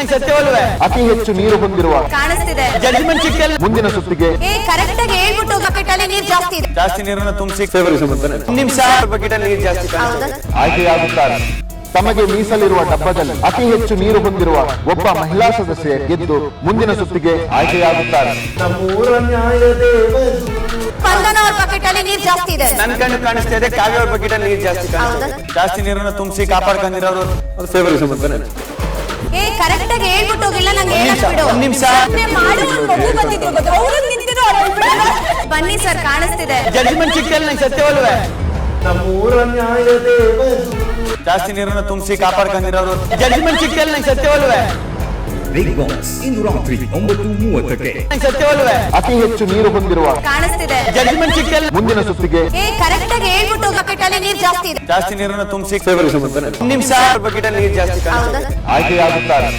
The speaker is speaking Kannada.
ಸತ್ಯವಲ್ವೇ? ಅತಿ ಹೆಚ್ಚು ನೀರು ಹೊಂದಿರುವ ಕಾಣಿಸ್ತಿದೆ. ಜಡ್ಜ್ಮೆಂಟ್ ಸಿಕ್ಕಲ್ಲ. ಮುಂದಿನ ಸುತ್ತಿಗೆ ಕರೆಕ್ಟ್ ಆಗಿ ಹೇಳ್ಬಿಟ್ಟು ಬಕೆಟ್ ಅಲ್ಲಿ ನೀರ್ ಜಾಸ್ತಿ ಇದೆ. ಜಾಸ್ತಿ ನೀರನ್ನು ತುಂಬಿಸಿ ನಿಮಿಷ ಬಕೆಟ್ ಅಲ್ಲಿ ನೀರು ಜಾಸ್ತಿ ಕಾಣಿಸ್ತದೆ. ಆಯ್ಕೆಯಾಗುತ್ತಾರೆ. ತಮಗೆ ಮೀಸಲಿರುವ ಡಬ್ಬದಲ್ಲಿ ಅತಿ ಹೆಚ್ಚು ನೀರು ಹೊಂದಿರುವ ಒಬ್ಬ ಮಹಿಳಾ ಸದಸ್ಯೆ ಗೆದ್ದು ಮುಂದಿನ ಸುತ್ತಿಗೆ ಆಯ್ಕೆಯಾಗುತ್ತಾರೆ. ಸ್ಪಂದನ ಅವ್ರ ಬಕೆಟ್ ಅಲ್ಲಿ ನೀರ್ ಜಾಸ್ತಿ ಇದೆ. ನನ್ ಕಣ್ಣು ಕಾಣಿಸ್ತಾ ಇದೆ. ಕಾವ್ಯ ಅವ್ರ ಬಕೆಟ್ ಅಲ್ಲಿ ನೀರು ಜಾಸ್ತಿ ಕಾಣಿಸ್ತದೆ. ಜಾಸ್ತಿ ನೀರನ್ನು ತುಂಬಿಸಿ ಕಾಪಾಡ್ಕೊಂಡಿರೋರು ಅದು ಫೇವರಿಸಮ್ ಅಂತಾನೆ. ಕರೆಕ್ಟ್ ಆಗಿ ಹೇಳ್ಬಿಟ್ಟು ಹೋಗಿಲ್ಲ ನಂಗೆ ಹೇಳಕ್ ಬಿಡು. ಒಂದ್ ನಿಮಿಷ ಬನ್ನಿ ಸರ್, ಕಾಣಿಸ್ತಿದೆ. ಜಡ್ಜ್ಮೆಂಟ್ ಸಿಕ್ಕಲ್ಲ. ನಂಗೆ ಸತ್ಯವಲ್ವೇ? ಜಾಸ್ತಿ ನೀರನ್ನು ತುಂಬಿಸಿ ಕಾಪಾಡ್ಕೊಂಡಿರೋರು ಜಡ್ಜ್ಮೆಂಟ್ ಸಿಕ್ಕಲ್ಲ. ನಂಗೆ ಸತ್ಯವಲ್ವೇ? ಬಿಗ್ ಬಾಸ್ ಇಂದು ರಾತ್ರಿ 9:30ಕ್ಕೆ. ನಂಗೆ ಸತ್ಯವಲ್ವೇ? ಅತಿ ಹೆಚ್ಚು ನೀರು ಹೊಂದಿರುವ ಕಾಣಿಸ್ತಿದೆ. ಜಡ್ಜ್ಮೆಂಟ್ ಸಿಕ್ಕಲ್ಲ. ಮುಂದಿನ ಸುತ್ತಿಗೆ ಕರೆಕ್ಟ್ ಆಗಿ ಹೇಳ್ಬಿಟ್ಟು ಬಕೆಟ್ ಅಲ್ಲಿ ನೀರ್ ಜಾಸ್ತಿ ಇದೆ. ಜಾಸ್ತಿ ನೀರನ್ನು ತುಂಬಿಸಿ ಫೇವರಿಸಮ್ ಅಂತಾನೆ. ನಿಮಿಷ ಬಕೆಟ್ ಅಲ್ಲಿ ನೀರು ಜಾಸ್ತಿ ಕಾಣಿಸ್ತದೆ. ಆಯ್ಕೆಯಾಗುತ್ತಾರೆ.